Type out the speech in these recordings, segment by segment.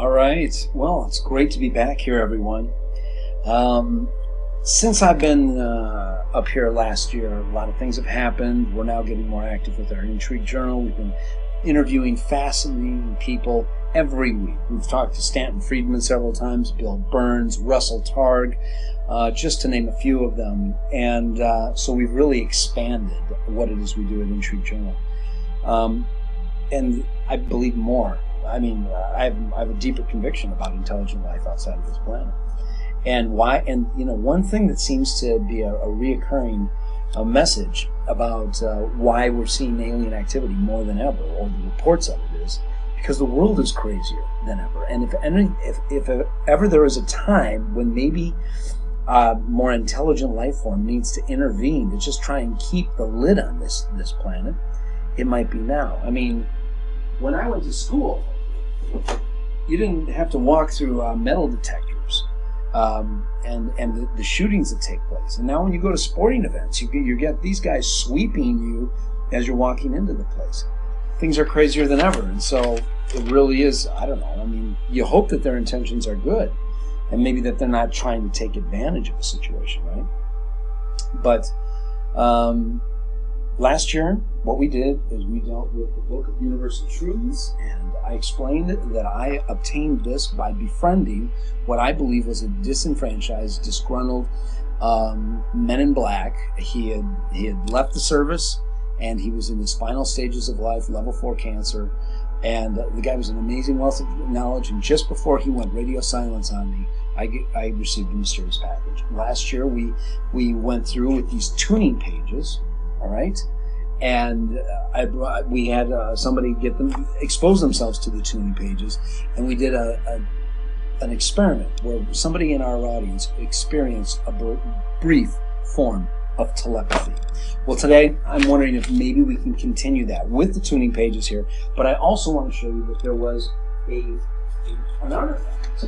All right. Well, it's great to be back here, everyone. Since I've been up here last year, a lot of things have happened. We're now getting more active with our Intrigue Journal. We've been interviewing fascinating people every week. We've talked to Stanton Friedman several times, Bill Burns, Russell Targ, just to name a few of them. And so we've really expanded what it is we do at Intrigue Journal. And I believe more. I mean, I have a deeper conviction about intelligent life outside of this planet. And why? And one thing that seems to be a reoccurring message about why we're seeing alien activity more than ever, or the reports of it, is because the world is crazier than ever. And if ever there is a time when maybe a more intelligent life form needs to intervene to just try and keep the lid on this planet, it might be now. I mean, when I went to school, you didn't have to walk through metal detectors and the shootings that take place. And now when you go to sporting events, you get these guys sweeping you as you're walking into the place. Things are crazier than ever. And so it really is, I don't know, I mean, you hope that their intentions are good and maybe that they're not trying to take advantage of a situation, right? But last year, what we did is we dealt with the Book of Universal Truths, and I explained that I obtained this by befriending what I believe was a disenfranchised, disgruntled men in black. He had left the service, and he was in his final stages of life, level 4 cancer, and the guy was an amazing wealth of knowledge, and just before he went radio silence on me, I received a mysterious package. Last year, we went through with these tuning pages, all right, and we had somebody get them expose themselves to the tuning pages, and we did an experiment where somebody in our audience experienced a brief form of telepathy. Well, today I'm wondering if maybe we can continue that with the tuning pages here, but I also want to show you that there was an artifact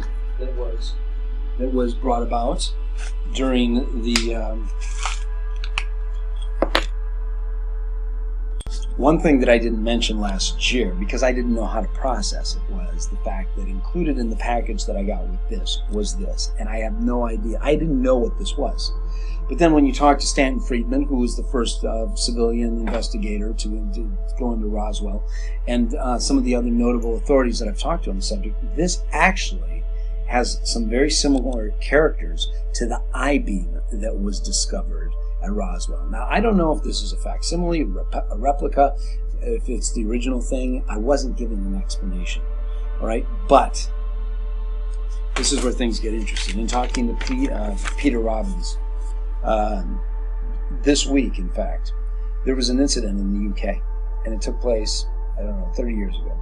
that was brought about during the one thing that I didn't mention last year, because I didn't know how to process it, was the fact that included in the package that I got with this was this. And I have no idea. I didn't know what this was. But then when you talk to Stanton Friedman, who was the first civilian investigator to go into Roswell, and some of the other notable authorities that I've talked to on the subject, this actually has some very similar characters to the I-beam that was discovered at Roswell. Now, I don't know if this is a facsimile, a replica, if it's the original thing. I wasn't given an explanation, all right? But this is where things get interesting. In talking to Peter Robbins this week, in fact, there was an incident in the UK, and it took place, 30 years ago.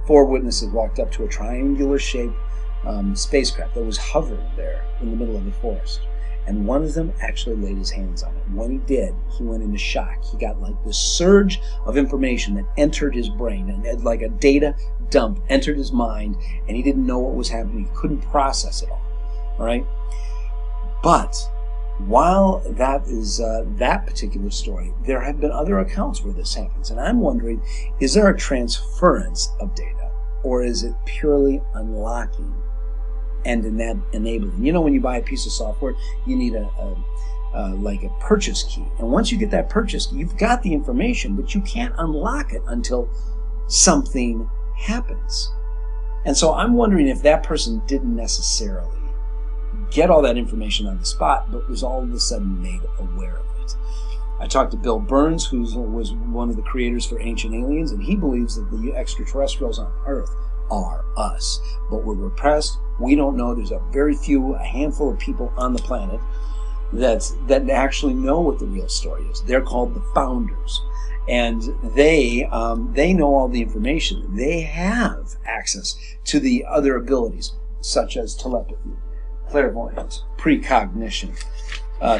4 witnesses walked up to a triangular-shaped spacecraft that was hovering there in the middle of the forest. And one of them actually laid his hands on it. When he did, he went into shock. He got like this surge of information that entered his brain, and like a data dump entered his mind, and he didn't know what was happening. He couldn't process it all right? But while that is that particular story, there have been other accounts where this happens. And I'm wondering, is there a transference of data, or is it purely unlocking and enabling? You know, when you buy a piece of software, you need like a purchase key. And once you get that purchase key, you've got the information, but you can't unlock it until something happens. And so I'm wondering if that person didn't necessarily get all that information on the spot, but was all of a sudden made aware of it. I talked to Bill Burns, who was one of the creators for Ancient Aliens, and he believes that the extraterrestrials on Earth are us, but we're repressed. We don't know. There's a handful of people on the planet that actually know what the real story is. They're called the Founders, and they know all the information. They have access to the other abilities, such as telepathy, clairvoyance, precognition,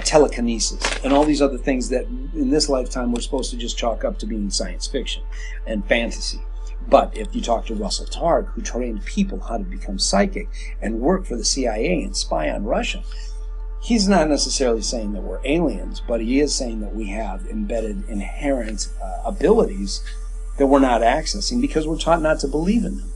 telekinesis, and all these other things that in this lifetime we're supposed to just chalk up to being science fiction and fantasy. But if you talk to Russell Targ, who trained people how to become psychic and work for the CIA and spy on Russia, he's not necessarily saying that we're aliens, but he is saying that we have embedded inherent abilities that we're not accessing because we're taught not to believe in them.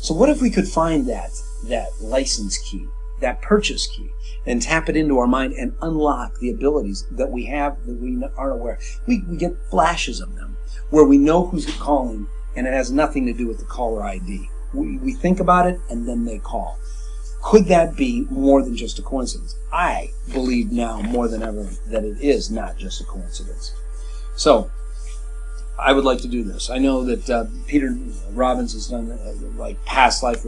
So what if we could find that license key, that purchase key, and tap it into our mind and unlock the abilities that we have that we aren't aware. We get flashes of them where we know who's calling, and it has nothing to do with the caller ID. We think about it, and then they call. Could that be more than just a coincidence? I believe now more than ever that it is not just a coincidence. So I would like to do this. I know that Peter Robbins has done like past life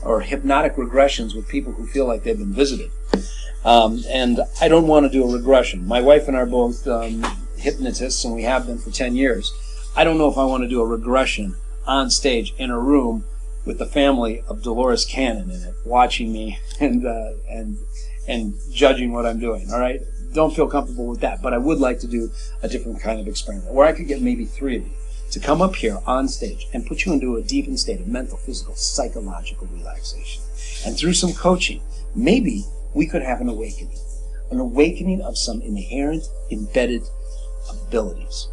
or hypnotic regressions with people who feel like they've been visited. And I don't want to do a regression. My wife and I are both hypnotists, and we have been for 10 years. I don't know if I want to do a regression on stage in a room with the family of Dolores Cannon in it, watching me and judging what I'm doing. All right, don't feel comfortable with that, but I would like to do a different kind of experiment where I could get maybe 3 of you to come up here on stage and put you into a deepened state of mental, physical, psychological relaxation. And through some coaching, maybe we could have an awakening of some inherent, embedded abilities.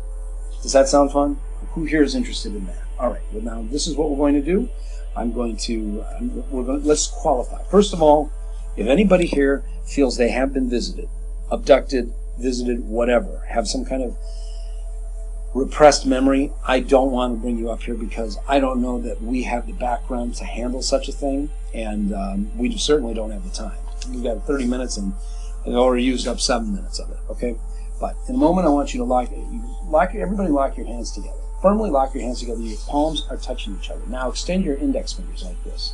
Does that sound fun? Who here is interested in that? All right, well now this is what we're going to do. Let's qualify. First of all, if anybody here feels they have been visited, abducted, visited, whatever, have some kind of repressed memory, I don't want to bring you up here because I don't know that we have the background to handle such a thing, and we certainly don't have the time. We've got 30 minutes and we've already used up 7 minutes of it, okay? But in a moment I want you to everybody lock your hands together. Firmly lock your hands together. Your palms are touching each other. Now extend your index fingers like this.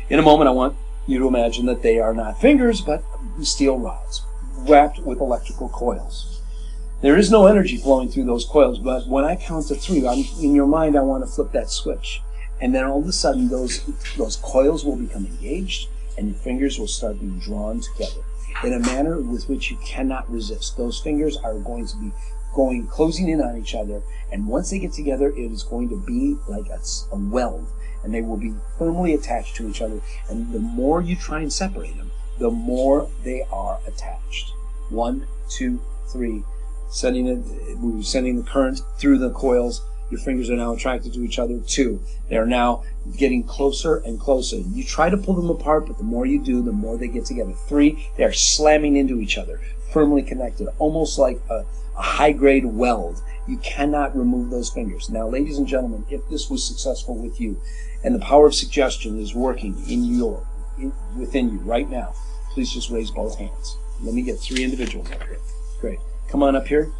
In a moment I want you to imagine that they are not fingers but steel rods wrapped with electrical coils. There is no energy flowing through those coils, but when I count to 3, in your mind I want to flip that switch. And then all of a sudden those coils will become engaged and your fingers will start being drawn together in a manner with which you cannot resist. Those fingers are going to be closing in on each other, and once they get together, it is going to be like a weld, and they will be firmly attached to each other, and the more you try and separate them, the more they are attached. 1, 2, 3, we're sending the current through the coils. Your fingers are now attracted to each other. 2, they are now getting closer and closer. You try to pull them apart, but the more you do, the more they get together. 3, they are slamming into each other, firmly connected, almost like a high-grade weld. You cannot remove those fingers. Now, ladies and gentlemen, if this was successful with you, and the power of suggestion is working within you right now, please just raise both hands. Let me get 3 individuals up here. Great. Come on up here.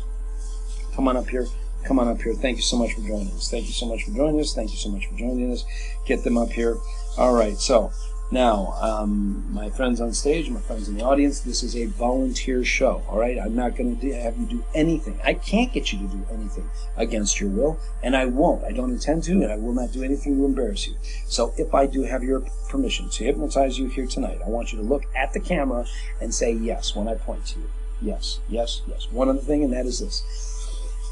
Come on up here. Come on up here. Thank you so much for joining us. Thank you so much for joining us. Thank you so much for joining us. Get them up here. All right. So now, my friends on stage, my friends in the audience, this is a volunteer show. All right. I'm not going to have you do anything. I can't get you to do anything against your will, and I won't. I don't intend to, and I will not do anything to embarrass you. So if I do have your permission to hypnotize you here tonight, I want you to look at the camera and say yes when I point to you. Yes, yes, yes. One other thing, and that is this.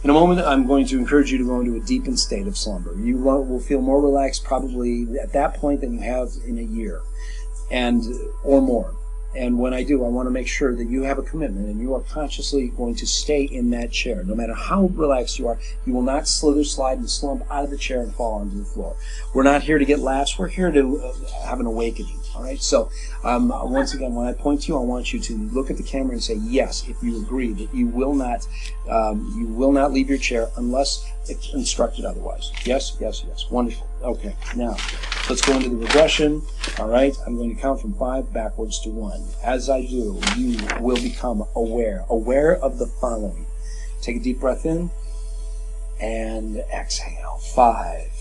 In a moment, I'm going to encourage you to go into a deepened state of slumber. You will feel more relaxed probably at that point than you have in a year or more. And when I do, I want to make sure that you have a commitment and you are consciously going to stay in that chair. No matter how relaxed you are, you will not slither, slide, and slump out of the chair and fall onto the floor. We're not here to get laughs. We're here to have an awakening. All right. So once again, when I point to you, I want you to look at the camera and say yes if you agree that you will not leave your chair unless it's instructed otherwise. Yes, yes, yes. Wonderful. Okay. Now let's go into the regression. All right. I'm going to count from 5 backwards to 1. As I do, you will become aware of the following. Take a deep breath in and exhale. 5,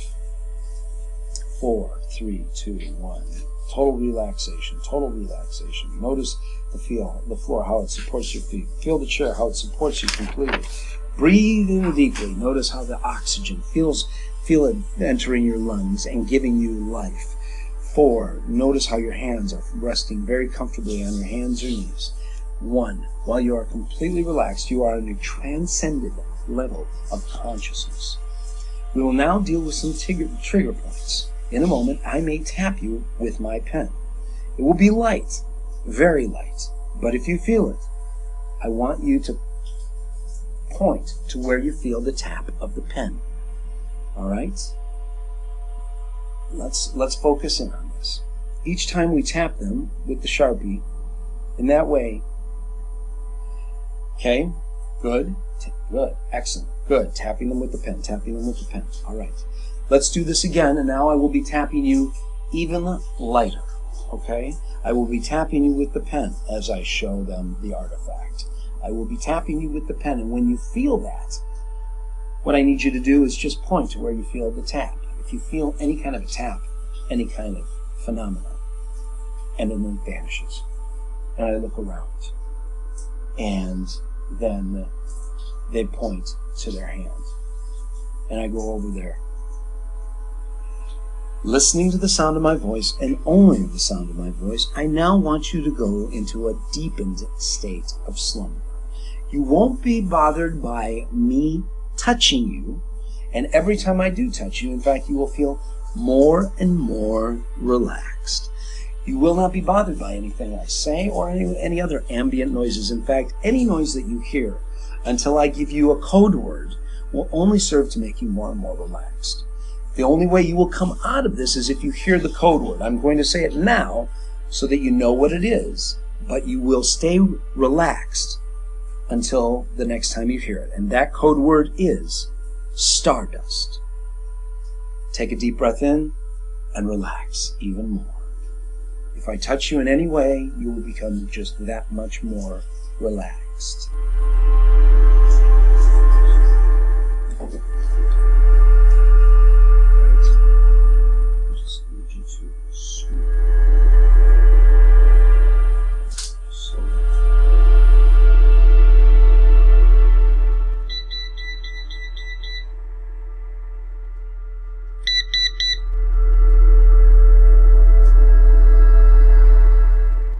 4, 3, 2, 1. Total relaxation, total relaxation. Notice the floor, how it supports your feet. Feel the chair, how it supports you completely. Breathe in deeply. Notice how the oxygen, feel it entering your lungs and giving you life. 4, notice how your hands are resting very comfortably on your hands or knees. 1, while you are completely relaxed, you are in a transcended level of consciousness. We will now deal with some trigger points. In a moment, I may tap you with my pen. It will be light, very light, but if you feel it, I want you to point to where you feel the tap of the pen. All right? let's focus in on this. Each time we tap them with the Sharpie, in that way, okay, good, excellent, good, tapping them with the pen, all right. Let's do this again, and now I will be tapping you even lighter, okay? I will be tapping you with the pen as I show them the artifact. I will be tapping you with the pen, and when you feel that, what I need you to do is just point to where you feel the tap. If you feel any kind of a tap, any kind of phenomenon, and then it vanishes. And I look around, and then they point to their hand. And I go over there, listening to the sound of my voice, and only the sound of my voice. I now want you to go into a deepened state of slumber. You won't be bothered by me touching you, and every time I do touch you, in fact, you will feel more and more relaxed. You will not be bothered by anything I say or any other ambient noises. In fact, any noise that you hear until I give you a code word will only serve to make you more and more relaxed. The only way you will come out of this is if you hear the code word. I'm going to say it now so that you know what it is, but you will stay relaxed until the next time you hear it. And that code word is stardust. Take a deep breath in and relax even more. If I touch you in any way, you will become just that much more relaxed.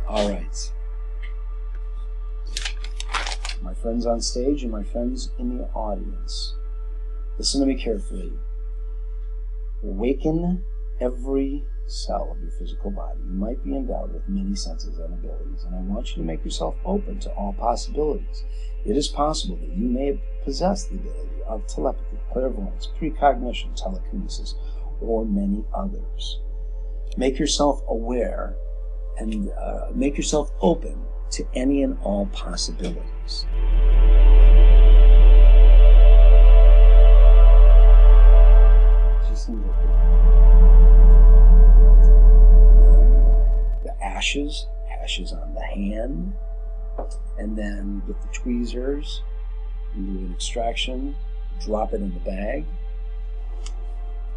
All right. My friends on stage and my friends in the audience, listen to me carefully. Awaken every cell of your physical body. You might be endowed with many senses and abilities, and I want you to make yourself open to all possibilities. It is possible that you may possess the ability of telepathy, clairvoyance, precognition, telekinesis, or many others. Make yourself aware and make yourself open to any and all possibilities. The ashes on the hand, and then with the tweezers, you do an extraction, drop it in the bag.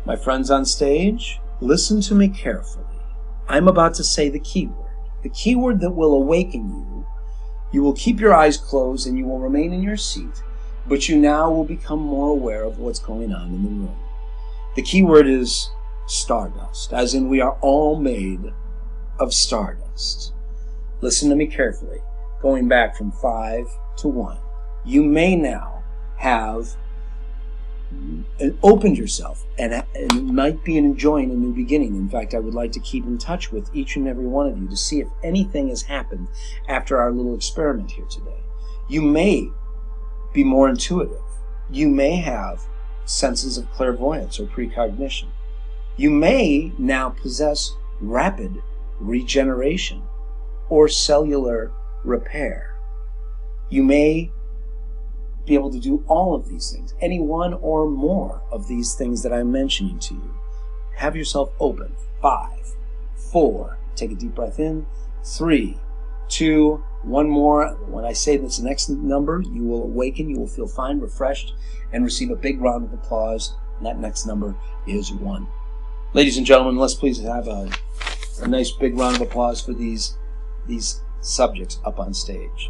My friends on stage, listen to me carefully. I'm about to say the keyword that will awaken you. You will keep your eyes closed and you will remain in your seat, but you now will become more aware of what's going on in the room. The keyword is stardust, as in we are all made of stardust. Listen to me carefully, going back from 5 to 1. You may now have opened yourself and might be enjoying a new beginning. In fact, I would like to keep in touch with each and every one of you to see if anything has happened after our little experiment here today. You may be more intuitive. You may have senses of clairvoyance or precognition. You may now possess rapid regeneration or cellular repair. You may be able to do all of these things, any one or more of these things that I'm mentioning to you. Have yourself open. 5, 4, take a deep breath in. 3, 2, one more. When I say this next number, you will awaken, you will feel fine, refreshed, and receive a big round of applause. And that next number is 1. Ladies and gentlemen, let's please have a nice big round of applause for these subjects up on stage.